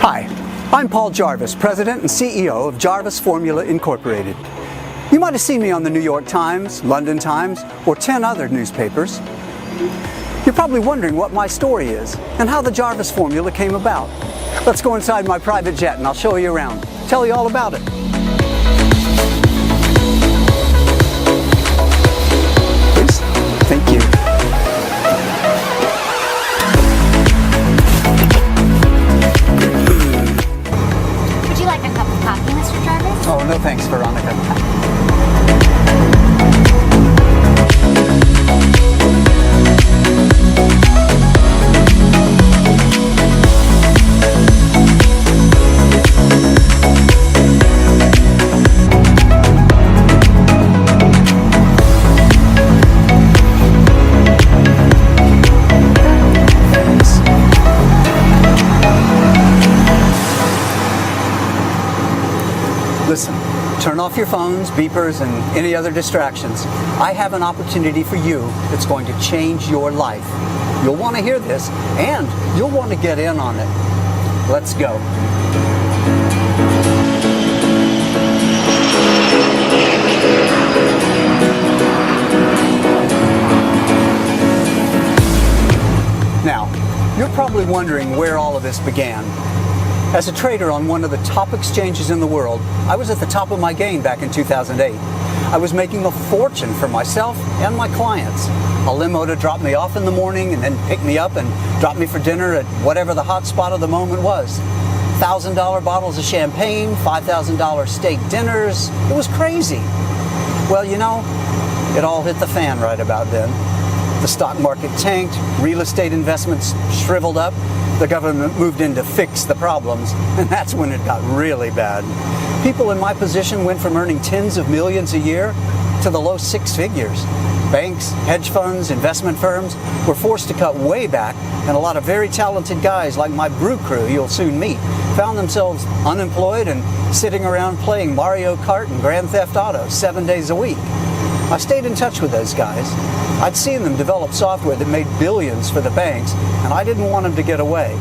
Hi, I'm Paul Jarvis, President and CEO of Jarvis Formula Incorporated. You might have seen me on the New York Times, London Times, or 10 other newspapers. You're probably wondering what my story is and how the Jarvis Formula came about. Let's go inside my private jet and I'll show you around, tell you all about it. Please. Thank you. Would you like a cup of coffee, Mr. Jarvis? Oh, no thanks, Veronica. Listen, turn off your phones, beepers, and any other distractions. I have an opportunity for you that's going to change your life. You'll want to hear this, and you'll want to get in on it. Let's go. Now, you're probably wondering where all of this began. As a trader on one of the top exchanges in the world, I was at the top of my game back in 2008. I was making a fortune for myself and my clients. A limo to drop me off in the morning and then pick me up and drop me for dinner at whatever the hot spot of the moment was. $1,000 bottles of champagne, $5,000 steak dinners. It was crazy. Well, you know, it all hit the fan right about then. The stock market tanked, real estate investments shriveled up, the government moved in to fix the problems, and that's when it got really bad. People in my position went from earning tens of millions a year to the low six figures. Banks, hedge funds, investment firms were forced to cut way back, and a lot of very talented guys like my brew crew you'll soon meet found themselves unemployed and sitting around playing Mario Kart and Grand Theft Auto 7 days a week. I stayed in touch with those guys. I'd seen them develop software that made billions for the banks, and I didn't want them to get away.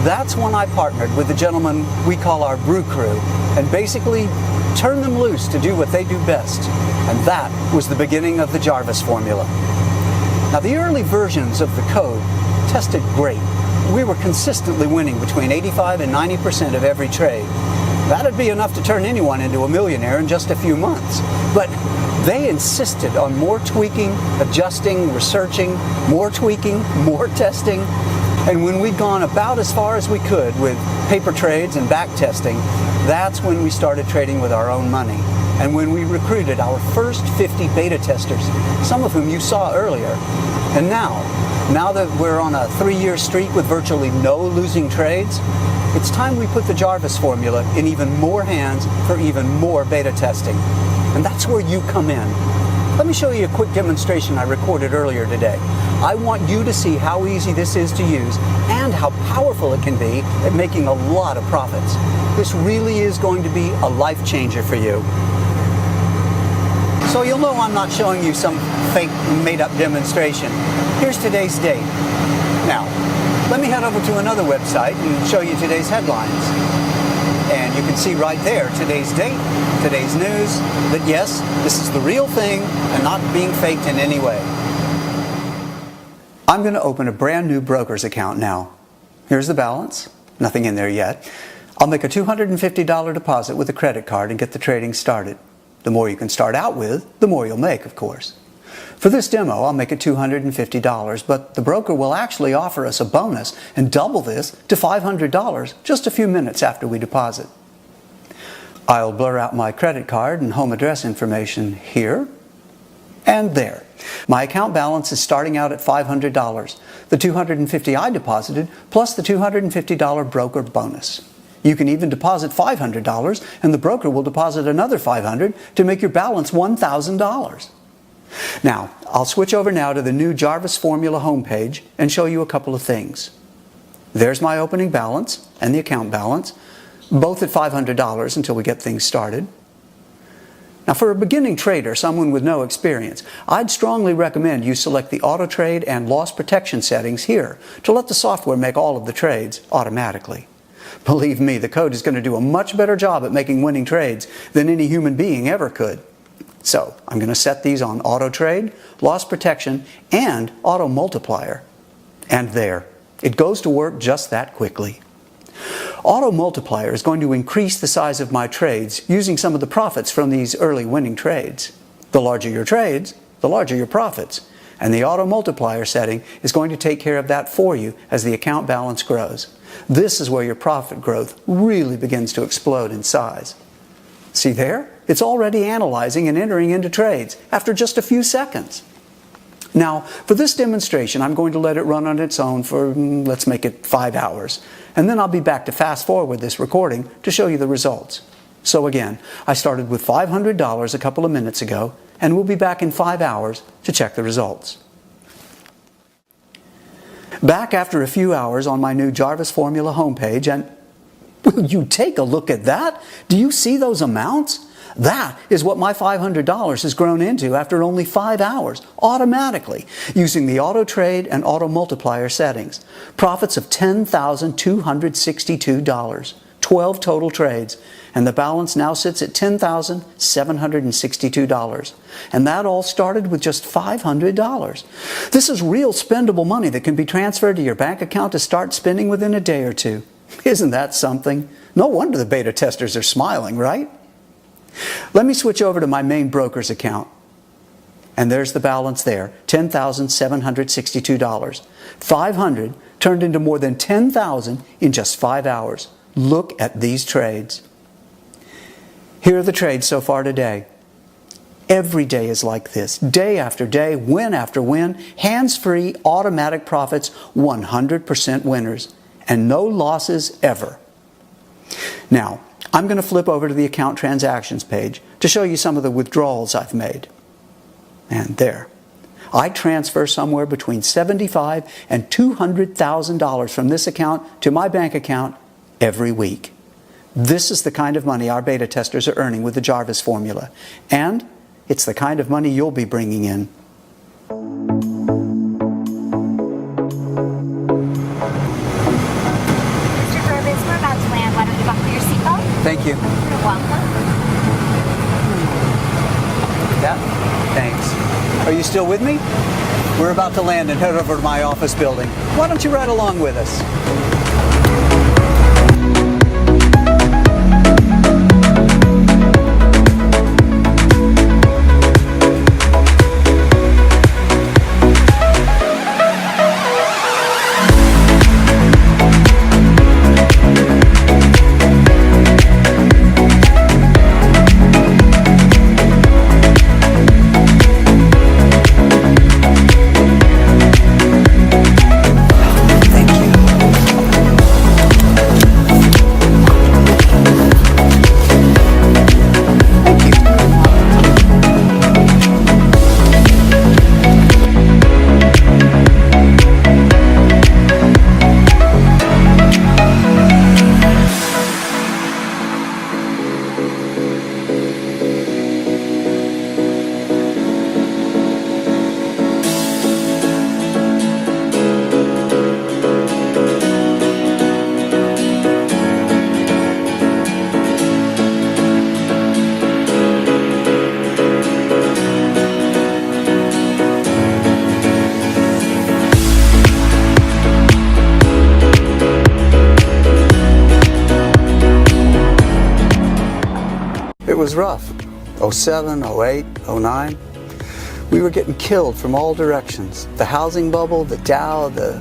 That's when I partnered with the gentleman we call our brew crew, and basically turned them loose to do what they do best. And that was the beginning of the Jarvis Formula. Now, the early versions of the code tested great. We were consistently winning between 85 and 90% of every trade. That'd be enough to turn anyone into a millionaire in just a few months. But they insisted on more tweaking, adjusting, researching, more tweaking, more testing. And when we'd gone about as far as we could with paper trades and back testing, that's when we started trading with our own money. And when we recruited our first 50 beta testers, some of whom you saw earlier. And now that we're on a 3-year streak with virtually no losing trades, it's time we put the Jarvis Formula in even more hands for even more beta testing. And that's where you come in. Let me show you a quick demonstration I recorded earlier today. I want you to see how easy this is to use and how powerful it can be at making a lot of profits. This really is going to be a life changer for you. So you'll know I'm not showing you some fake made-up demonstration. Here's today's date. Now, let me head over to another website and show you today's headlines. And you can see right there today's date, today's news, that yes, this is the real thing and not being faked in any way. I'm going to open a brand new broker's account now. Here's the balance, nothing in there yet. I'll make a $250 deposit with a credit card and get the trading started. The more you can start out with, the more you'll make, of course. For this demo, I'll make it $250, but the broker will actually offer us a bonus and double this to $500 just a few minutes after we deposit. I'll blur out my credit card and home address information here and there. My account balance is starting out at $500, the $250 I deposited plus the $250 broker bonus. You can even deposit $500 and the broker will deposit another $500 to make your balance $1,000. Now, I'll switch over now to the new Jarvis Formula homepage and show you a couple of things. There's my opening balance and the account balance, both at $500 until we get things started. Now, for a beginning trader, someone with no experience, I'd strongly recommend you select the auto trade and loss protection settings here to let the software make all of the trades automatically. Believe me, the code is going to do a much better job at making winning trades than any human being ever could. So, I'm going to set these on auto trade, loss protection, and auto multiplier. And there, it goes to work just that quickly. Auto multiplier is going to increase the size of my trades using some of the profits from these early winning trades. The larger your trades, the larger your profits. And the auto multiplier setting is going to take care of that for you as the account balance grows. This is where your profit growth really begins to explode in size. See there? It's already analyzing and entering into trades after just a few seconds. Now, for this demonstration, I'm going to let it run on its own for, let's make it 5 hours. And then I'll be back to fast forward this recording to show you the results. So again, I started with $500 a couple of minutes ago, and we'll be back in 5 hours to check the results. Back after a few hours on my new Jarvis Formula homepage, and will you take a look at that? Do you see those amounts? That is what my $500 has grown into after only 5 hours, automatically, using the auto trade and auto multiplier settings. Profits of $10,262, 12 total trades, and the balance now sits at $10,762. And that all started with just $500. This is real spendable money that can be transferred to your bank account to start spending within a day or two. Isn't that something? No wonder the beta testers are smiling, right? Let me switch over to my main broker's account. And there's the balance there, $10,762. 500 turned into more than 10,000 in just 5 hours. Look at these trades. Here are the trades so far today. Every day is like this. Day after day, win after win, hands-free, automatic profits, 100% winners. And no losses ever. Now, I'm going to flip over to the account transactions page to show you some of the withdrawals I've made. And there. I transfer somewhere between $75,000 and $200,000 from this account to my bank account every week. This is the kind of money our beta testers are earning with the Jarvis formula. And it's the kind of money you'll be bringing in. Thank you. You're welcome. Yeah, thanks. Are you still with me? We're about to land and head over to my office building. Why don't you ride along with us? It was rough. 07, 08, 09. We were getting killed from all directions. The housing bubble, the Dow, the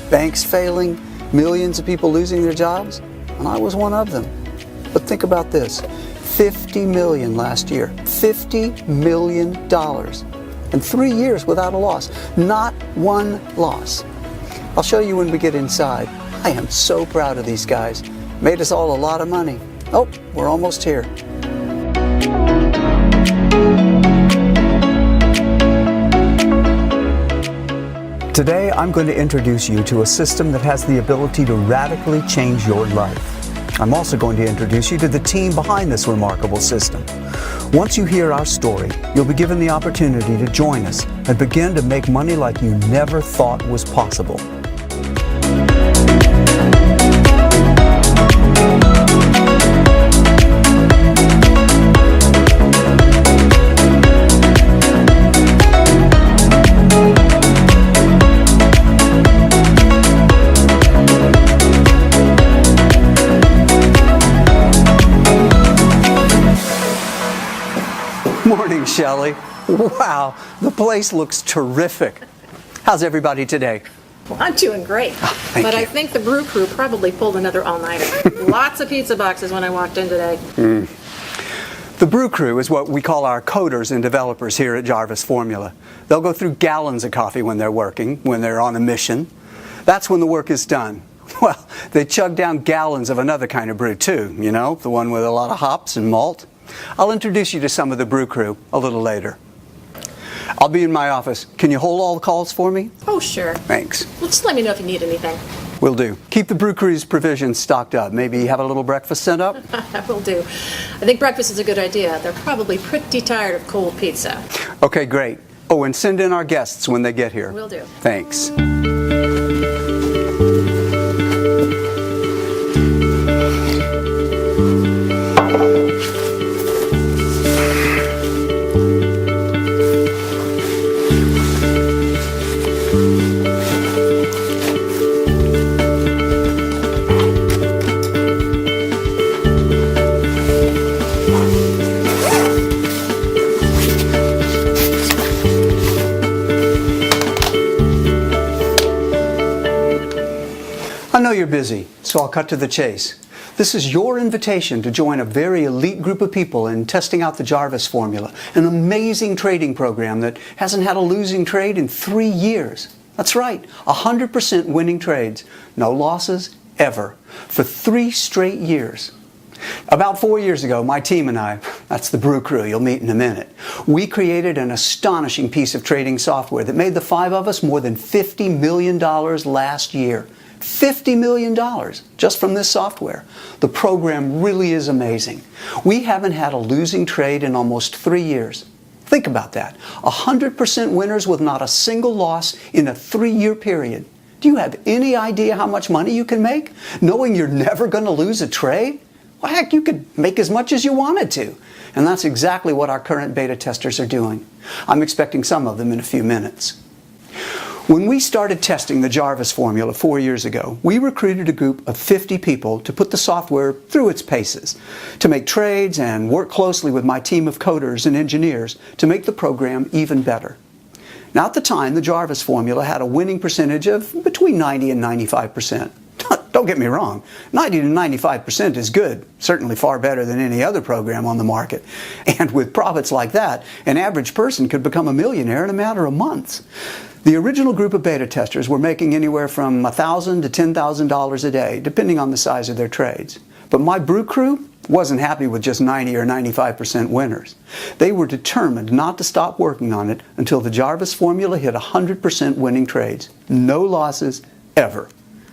banks failing, millions of people losing their jobs, and I was one of them. But think about this, $50 million last year, $50 million. And 3 years without a loss, not one loss. I'll show you when we get inside. I am so proud of these guys. Made us all a lot of money. Oh, we're almost here. Today, I'm going to introduce you to a system that has the ability to radically change your life. I'm also going to introduce you to the team behind this remarkable system. Once you hear our story, you'll be given the opportunity to join us and begin to make money like you never thought was possible. Morning, Shelley. Wow, the place looks terrific. How's everybody today? Well, I'm doing great. Thank But you. I think the brew crew probably pulled another all-nighter. Lots of pizza boxes when I walked in today. The brew crew is what we call our coders and developers here at Jarvis Formula. They'll go through gallons of coffee when they're working, when they're on a mission. That's when the work is done. Well, they chug down gallons of another kind of brew too, you know, the one with a lot of hops and malt. I'll introduce you to some of the brew crew a little later. I'll be in my office. Can you hold all the calls for me? Oh, sure. Thanks. Well, just let me know if you need anything. Will do. Keep the brew crew's provisions stocked up. Maybe have a little breakfast sent up? I will do. I think breakfast is a good idea. They're probably pretty tired of cold pizza. Okay, great. Oh, and send in our guests when they get here. Will do. Thanks. I know you're busy, so I'll cut to the chase. This is your invitation to join a very elite group of people in testing out the Jarvis formula, an amazing trading program that hasn't had a losing trade in 3 years. That's right, 100% winning trades, no losses ever, for 3 straight years. About 4 years ago, my team and I, that's the brew crew you'll meet in a minute, we created an astonishing piece of trading software that made the 5 of us more than $50 million last year. $50 million just from this software. The program really is amazing. We haven't had a losing trade in almost 3 years. Think about that. 100% winners with not a single loss in a 3-year period. Do you have any idea how much money you can make, knowing you're never going to lose a trade? Well, heck, you could make as much as you wanted to. And that's exactly what our current beta testers are doing. I'm expecting some of them in a few minutes. When we started testing the Jarvis formula 4 years ago, we recruited a group of 50 people to put the software through its paces, to make trades and work closely with my team of coders and engineers to make the program even better. Now, at the time, the Jarvis formula had a winning percentage of between 90 and 95%. Don't get me wrong, 90 to 95% is good, certainly far better than any other program on the market. And with profits like that, an average person could become a millionaire in a matter of months. The original group of beta testers were making anywhere from $1,000 to $10,000 a day, depending on the size of their trades. But my brew crew wasn't happy with just 90 or 95% winners. They were determined not to stop working on it until the Jarvis formula hit 100% winning trades. No losses, ever.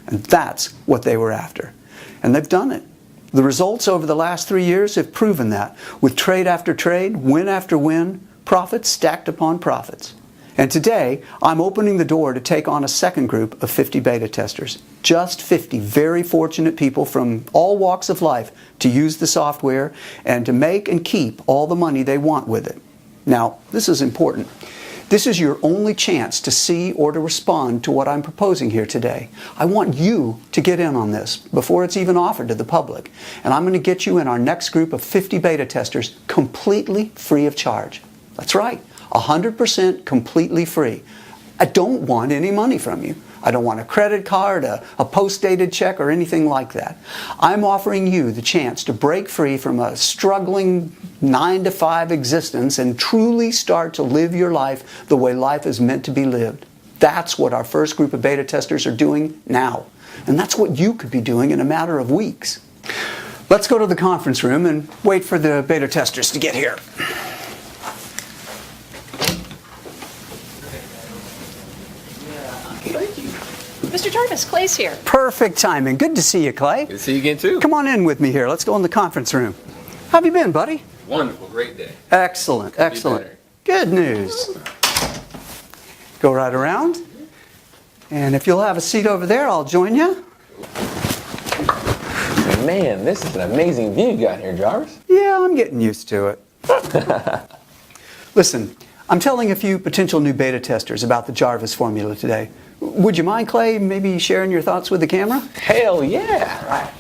And that's what they were after. And they've done it. The results over the last 3 years have proven that, with trade after trade, win after win, profits stacked upon profits. And today, I'm opening the door to take on a second group of 50 beta testers. Just 50 very fortunate people from all walks of life to use the software and to make and keep all the money they want with it. Now, this is important. This is your only chance to see or to respond to what I'm proposing here today. I want you to get in on this before it's even offered to the public. And I'm going to get you in our next group of 50 beta testers completely free of charge. That's right, 100% completely free. I don't want any money from you. I don't want a credit card, a post-dated check, or anything like that. I'm offering you the chance to break free from a struggling 9-to-5 existence and truly start to live your life the way life is meant to be lived. That's what our first group of beta testers are doing now. And that's what you could be doing in a matter of weeks. Let's go to the conference room and wait for the beta testers to get here. Mr. Jarvis, Clay's here. Perfect timing. Good to see you, Clay. Good to see you again, too. Come on in with me here. Let's go in the conference room. How have you been, buddy? Wonderful, great day. Excellent, excellent. Good news. Go right around. And if you'll have a seat over there, I'll join you. Man, this is an amazing view you got here, Jarvis. Yeah, I'm getting used to it. Listen, I'm telling a few potential new beta testers about the Jarvis formula today. Would you mind, Clay, maybe sharing your thoughts with the camera? Hell yeah.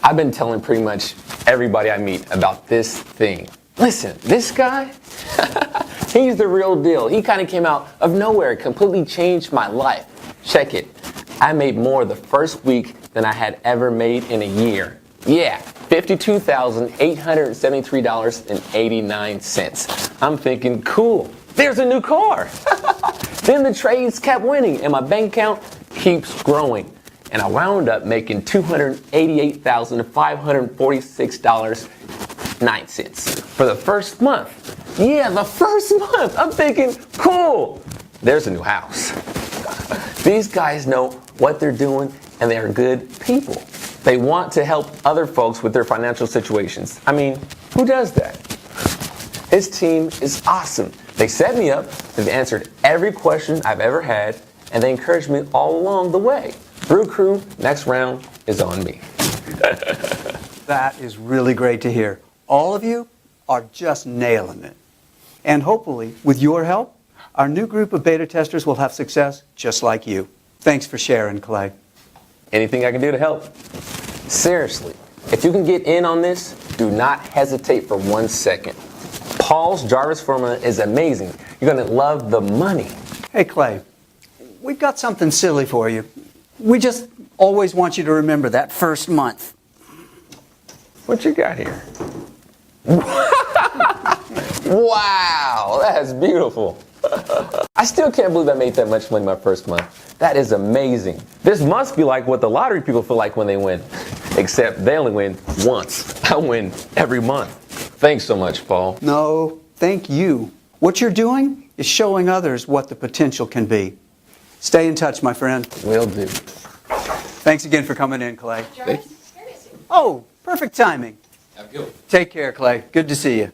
I've been telling pretty much everybody I meet about this thing. Listen, this guy, he's the real deal. He kind of came out of nowhere, completely changed my life. Check it. I made more the first week than I had ever made in a year. Yeah, $52,873.89. I'm thinking, cool, there's a new car. Then the trades kept winning and my bank account keeps growing. And I wound up making $288,546.09 for the first month. Yeah, the first month. I'm thinking, cool, there's a new house. These guys know what they're doing and they are good people. They want to help other folks with their financial situations. I mean, who does that? His team is awesome. They set me up, they've answered every question I've ever had, and they encouraged me all along the way. Brew Crew, next round is on me. That is really great to hear. All of you are just nailing it. And hopefully, with your help, our new group of beta testers will have success just like you. Thanks for sharing, Clay. Anything I can do to help? Seriously, if you can get in on this, do not hesitate for 1 second. Paul's Jarvis formula is amazing. You're going to love the money. Hey, Clay, we've got something silly for you. We just always want you to remember that first month. What you got here? Wow, that's beautiful. I still can't believe I made that much money my first month. That is amazing. This must be like what the lottery people feel like when they win. Except they only win once. I win every month. Thanks so much, Paul. No, thank you. What you're doing is showing others what the potential can be. Stay in touch, my friend. Will do. Thanks again for coming in, Clay. Jarvis, Oh, perfect timing. Have a good one. Take care, Clay. Good to see you.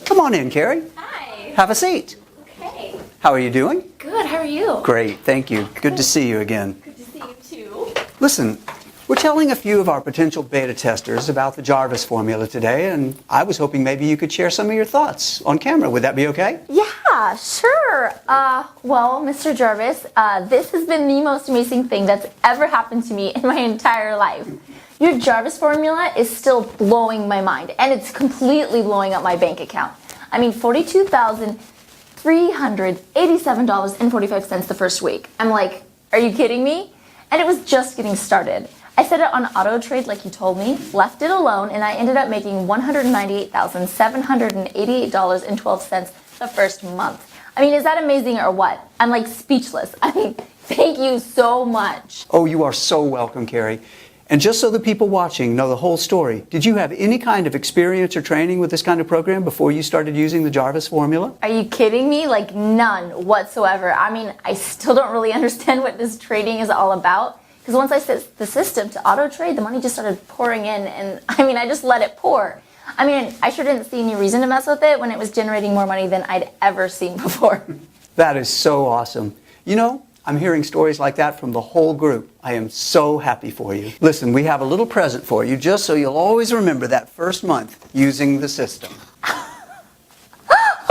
Come on in, Carrie. Hi. Have a seat. Okay. How are you doing? Good. How are you? Great, thank you. Good to see you again. Good to see you too. Listen, we're telling a few of our potential beta testers about the Jarvis formula today, and I was hoping maybe you could share some of your thoughts on camera. Would that be okay? Yeah, sure. Well, Mr. Jarvis, this has been the most amazing thing that's ever happened to me in my entire life. Your Jarvis formula is still blowing my mind, and it's completely blowing up my bank account. I mean, $42,387.45 the first week. I'm like, are you kidding me? And it was just getting started. I set it on auto trade like you told me, left it alone, and I ended up making $198,788.12 the first month. I mean, is that amazing or what? I'm like speechless. I mean, thank you so much. Oh, you are so welcome, Carrie. And just so the people watching know the whole story, did you have any kind of experience or training with this kind of program before you started using the Jarvis formula? Are you kidding me? Like none whatsoever. I mean, I still don't really understand what this trading is all about. Because once I set the system to auto trade, the money just started pouring in, and I mean, I just let it pour. I mean, I sure didn't see any reason to mess with it when it was generating more money than I'd ever seen before. That is so awesome. You know, I'm hearing stories like that from the whole group. I am so happy for you. Listen, we have a little present for you just so you'll always remember that first month using the system.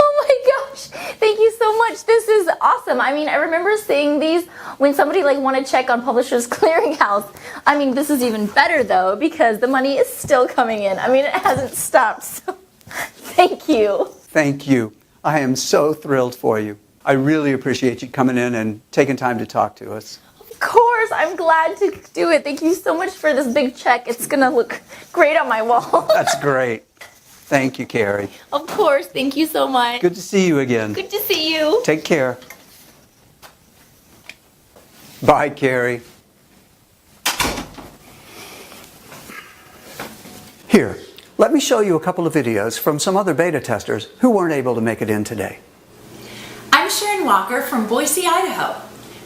Oh my gosh, thank you so much. This is awesome. I mean, I remember seeing these when somebody like wanted to check on Publishers Clearinghouse. I mean, this is even better though because the money is still coming in. I mean, it hasn't stopped. So thank you. Thank you. I am so thrilled for you. I really appreciate you coming in and taking time to talk to us. Of course, I'm glad to do it. Thank you so much for this big check. It's going to look great on my wall. That's great. Thank you, Carrie. Of course, thank you so much. Good to see you again. Good to see you. Take care. Bye, Carrie. Here, let me show you a couple of videos from some other beta testers who weren't able to make it in today. I'm Sharon Walker from Boise, Idaho.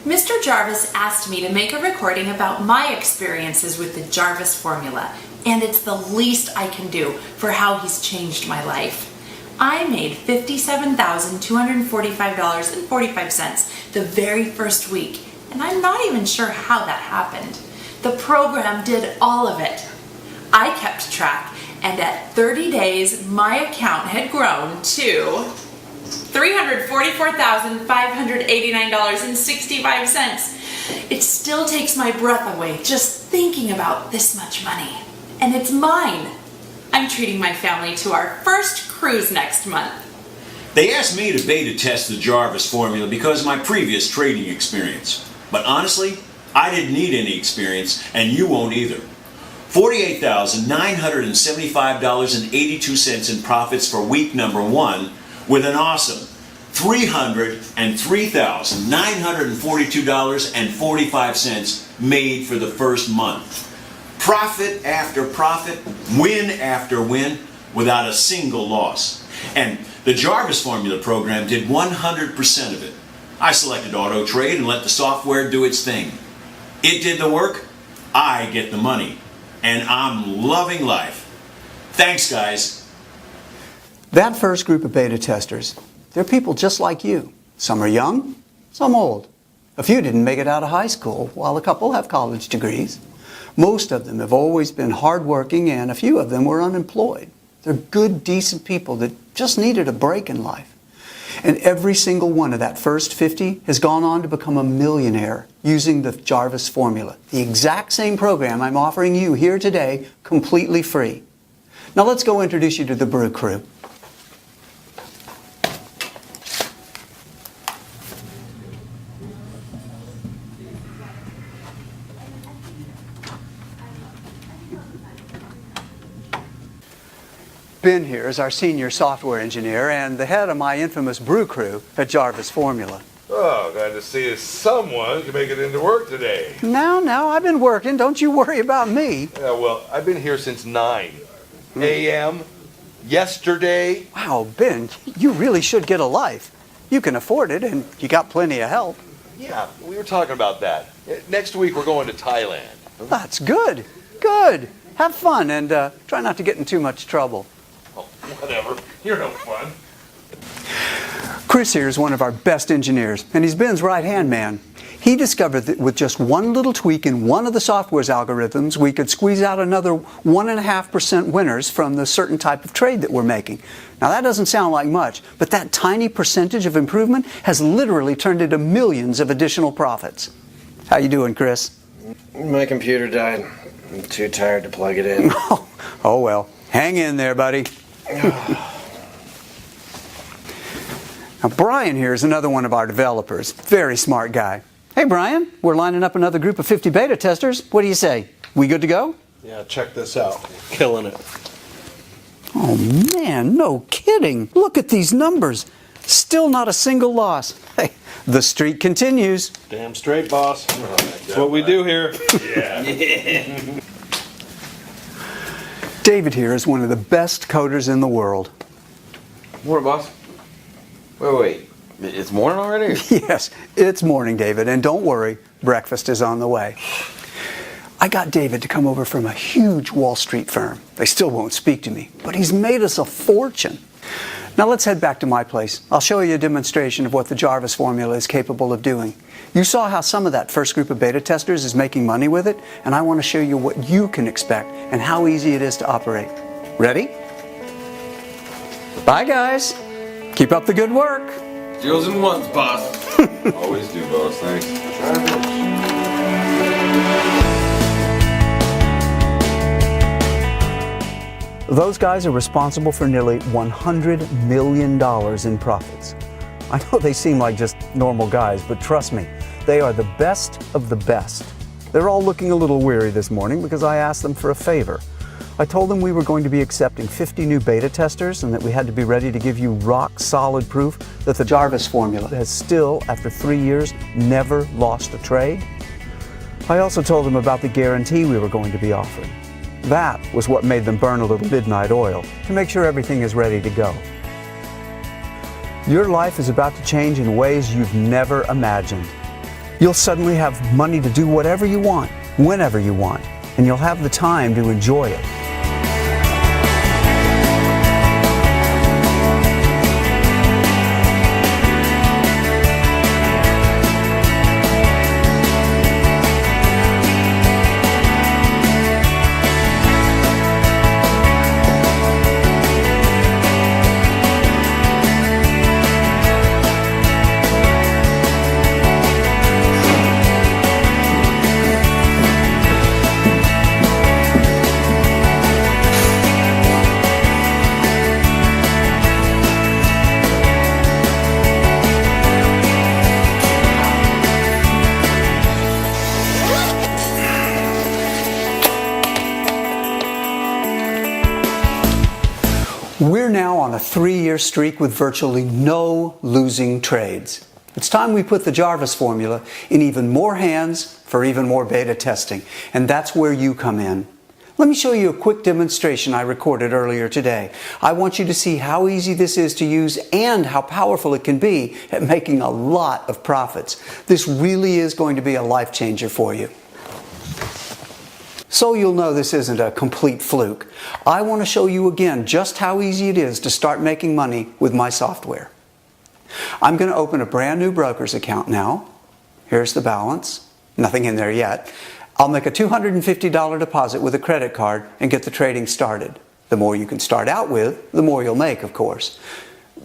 Mr. Jarvis asked me to make a recording about my experiences with the Jarvis formula, and it's the least I can do for how he's changed my life. I made $57,245.45 the very first week, and I'm not even sure how that happened. The program did all of it. I kept track, and at 30 days, my account had grown to $344,589.65. It still takes my breath away just thinking about this much money. And it's mine. I'm treating my family to our first cruise next month. They asked me to beta test the Jarvis formula because of my previous trading experience. But honestly, I didn't need any experience, and you won't either. $48,975.82 in profits for week number 1, with an awesome $303,942.45 made for the first month. Profit after profit, win after win, without a single loss. And the Jarvis Formula program did 100% of it. I selected auto trade and let the software do its thing. It did the work, I get the money, and I'm loving life. Thanks, guys. That first group of beta testers, they're people just like you. Some are young, some old. A few didn't make it out of high school, while a couple have college degrees. Most of them have always been hardworking, and a few of them were unemployed. They're good, decent people that just needed a break in life. And every single one of that first 50 has gone on to become a millionaire using the Jarvis formula, the exact same program I'm offering you here today, completely free. Now let's go introduce you to the Brew Crew. Ben here is our senior software engineer and the head of my infamous Brew Crew at Jarvis Formula. Oh, glad to see someone can make it into work today. Now, I've been working. Don't you worry about me. Yeah, well, I've been here since 9 a.m. yesterday. Wow, Ben, you really should get a life. You can afford it, and you got plenty of help. Yeah, we were talking about that. Next week, we're going to Thailand. That's good. Good. Have fun, and try not to get in too much trouble. Oh, whatever. You're no fun. Chris here is one of our best engineers, and he's Ben's right-hand man. He discovered that with just one little tweak in one of the software's algorithms, we could squeeze out another 1.5% winners from the certain type of trade that we're making. Now that doesn't sound like much, but that tiny percentage of improvement has literally turned into millions of additional profits. How you doing, Chris? My computer died. I'm too tired to plug it in. Oh well, hang in there, buddy. Now, Brian here is another one of our developers. Very smart guy. Hey, Brian, we're lining up another group of 50 beta testers. What do you say? We good to go? Yeah, check this out. Killing it. Oh, man, no kidding. Look at these numbers. Still not a single loss. Hey, the streak continues. Damn straight, boss. That's what we do here. Yeah. David here is one of the best coders in the world. Morning, boss. Wait. It's morning already? Yes, it's morning, David, and don't worry, breakfast is on the way. I got David to come over from a huge Wall Street firm. They still won't speak to me, but he's made us a fortune. Now let's head back to my place. I'll show you a demonstration of what the Jarvis formula is capable of doing. You saw how some of that first group of beta testers is making money with it, and I want to show you what you can expect and how easy it is to operate. Ready? Bye, guys. Keep up the good work. Zeros and ones, boss. Always do, boss. Thanks. Those guys are responsible for nearly $100 million in profits. I know they seem like just normal guys, but trust me, they are the best of the best. They're all looking a little weary this morning because I asked them for a favor. I told them we were going to be accepting 50 new beta testers and that we had to be ready to give you rock-solid proof that the Jarvis formula has still, after 3 years, never lost a trade. I also told them about the guarantee we were going to be offering. That was what made them burn a little midnight oil to make sure everything is ready to go. Your life is about to change in ways you've never imagined. You'll suddenly have money to do whatever you want, whenever you want, and you'll have the time to enjoy it. We're now on a 3-year streak with virtually no losing trades. It's time we put the Jarvis formula in even more hands for even more beta testing, and that's where you come in. Let me show you a quick demonstration I recorded earlier today. I want you to see how easy this is to use and how powerful it can be at making a lot of profits. This really is going to be a life changer for you. So you'll know this isn't a complete fluke. I want to show you again just how easy it is to start making money with my software. I'm going to open a brand new broker's account now. Here's the balance. Nothing in there yet. I'll make a $250 deposit with a credit card and get the trading started. The more you can start out with, the more you'll make, of course.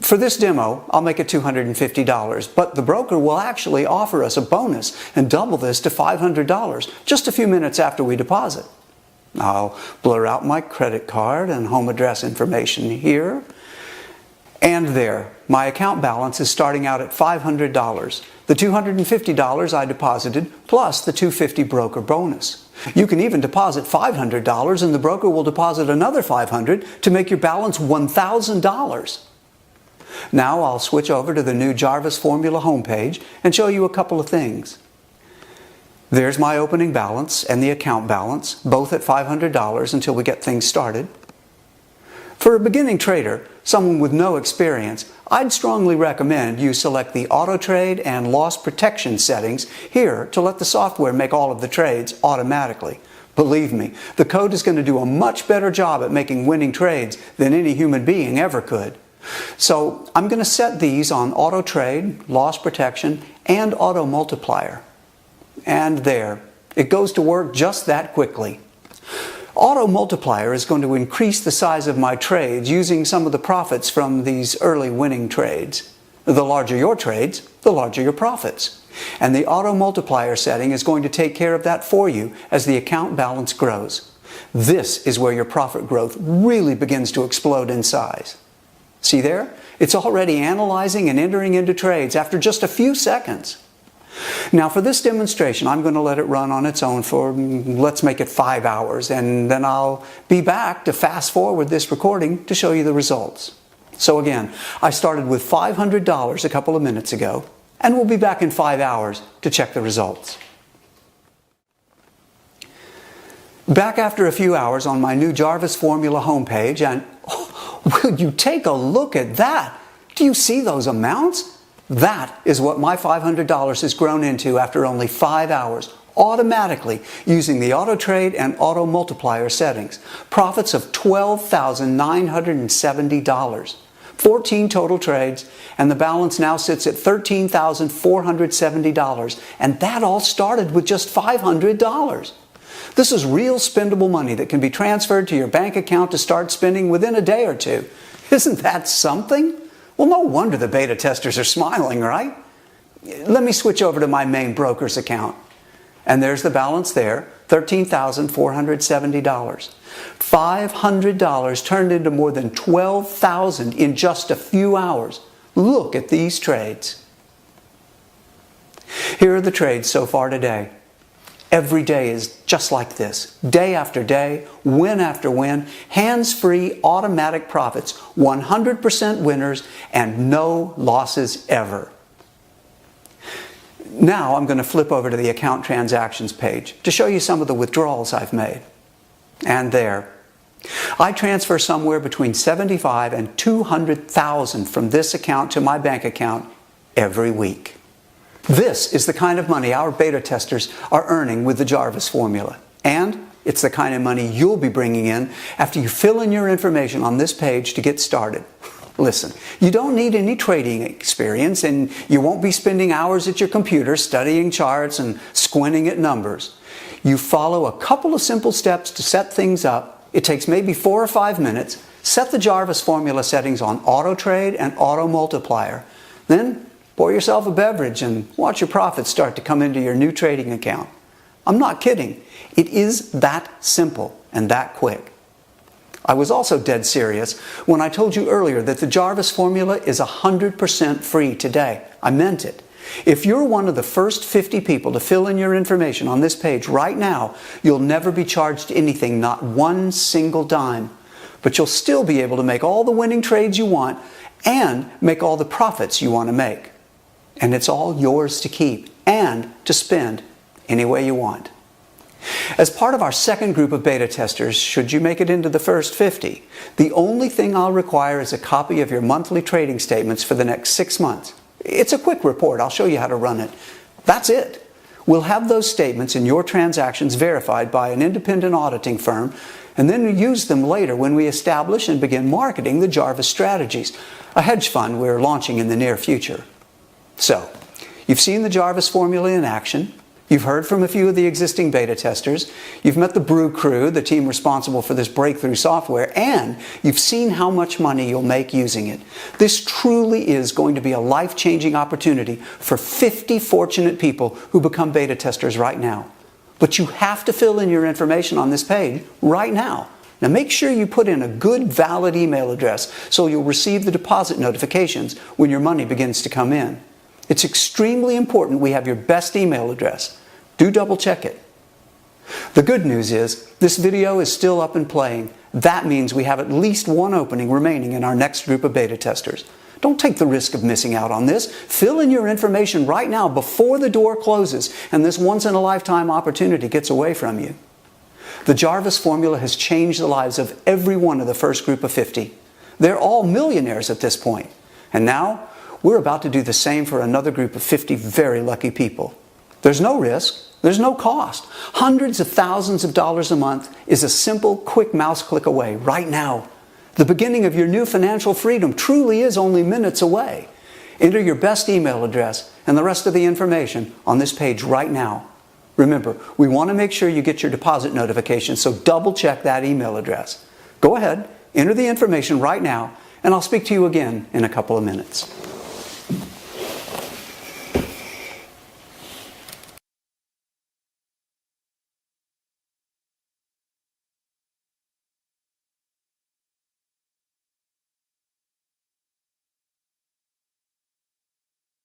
For this demo, I'll make it $250, but the broker will actually offer us a bonus and double this to $500 just a few minutes after we deposit. I'll blur out my credit card and home address information here. And there, my account balance is starting out at $500. The $250 I deposited plus the $250 broker bonus. You can even deposit $500 and the broker will deposit another $500 to make your balance $1,000. Now I'll switch over to the new Jarvis Formula homepage and show you a couple of things. There's my opening balance and the account balance, both at $500 until we get things started. For a beginning trader, someone with no experience, I'd strongly recommend you select the auto trade and loss protection settings here to let the software make all of the trades automatically. Believe me, the code is going to do a much better job at making winning trades than any human being ever could. So I'm going to set these on auto trade, loss protection, and auto multiplier. And there, it goes to work just that quickly. Auto multiplier is going to increase the size of my trades using some of the profits from these early winning trades. The larger your trades, the larger your profits. And the auto multiplier setting is going to take care of that for you as the account balance grows. This is where your profit growth really begins to explode in size. See there? It's already analyzing and entering into trades after just a few seconds. Now for this demonstration, I'm going to let it run on its own for, let's make it 5 hours, and then I'll be back to fast forward this recording to show you the results. So again, I started with $500 a couple of minutes ago, and we'll be back in 5 hours to check the results. Back after a few hours on my new Jarvis Formula homepage, and will you take a look at that? Do you see those amounts? That is what my $500 has grown into after only 5 hours, automatically using the auto trade and auto multiplier settings. Profits of $12,970. 14 total trades, and the balance now sits at $13,470. And that all started with just $500. This is real spendable money that can be transferred to your bank account to start spending within a day or two. Isn't that something? Well, no wonder the beta testers are smiling, right? Let me switch over to my main broker's account. And there's the balance there, $13,470. $500 turned into more than $12,000 in just a few hours. Look at these trades. Here are the trades so far today. Every day is just like this. Day after day, win after win, hands-free automatic profits, 100% winners, and no losses ever. Now I'm going to flip over to the account transactions page to show you some of the withdrawals I've made. And there. I transfer somewhere between $75,000 and $200,000 from this account to my bank account every week. This is the kind of money our beta testers are earning with the Jarvis formula. And it's the kind of money you'll be bringing in after you fill in your information on this page to get started. Listen, you don't need any trading experience, and you won't be spending hours at your computer studying charts and squinting at numbers. You follow a couple of simple steps to set things up. It takes maybe 4 or 5 minutes. Set the Jarvis formula settings on auto trade and auto multiplier. Then pour yourself a beverage and watch your profits start to come into your new trading account. I'm not kidding. It is that simple and that quick. I was also dead serious when I told you earlier that the Jarvis formula is 100% free today. I meant it. If you're one of the first 50 people to fill in your information on this page right now, you'll never be charged anything, not one single dime. But you'll still be able to make all the winning trades you want and make all the profits you want to make. And it's all yours to keep and to spend any way you want. As part of our second group of beta testers, should you make it into the first 50, the only thing I'll require is a copy of your monthly trading statements for the next 6 months. It's a quick report. I'll show you how to run it. That's it. We'll have those statements and your transactions verified by an independent auditing firm, and then use them later when we establish and begin marketing the Jarvis strategies, a hedge fund we're launching in the near future. So, you've seen the Jarvis formula in action. You've heard from a few of the existing beta testers. You've met the Brew crew, the team responsible for this breakthrough software, and you've seen how much money you'll make using it. This truly is going to be a life-changing opportunity for 50 fortunate people who become beta testers right now. But you have to fill in your information on this page right now. Now make sure you put in a good, valid email address so you'll receive the deposit notifications when your money begins to come in. It's extremely important we have your best email address. Do double check it. The good news is this video is still up and playing. That means we have at least one opening remaining in our next group of beta testers. Don't take the risk of missing out on this. Fill in your information right now before the door closes and this once-in-a-lifetime opportunity gets away from you. The Jarvis formula has changed the lives of every one of the first group of 50. They're all millionaires at this point. And now, we're about to do the same for another group of 50 very lucky people. There's no risk. There's no cost. Hundreds of thousands of dollars a month is a simple, quick mouse click away right now. The beginning of your new financial freedom truly is only minutes away. Enter your best email address and the rest of the information on this page right now. Remember, we want to make sure you get your deposit notification, so double check that email address. Go ahead, enter the information right now, and I'll speak to you again in a couple of minutes.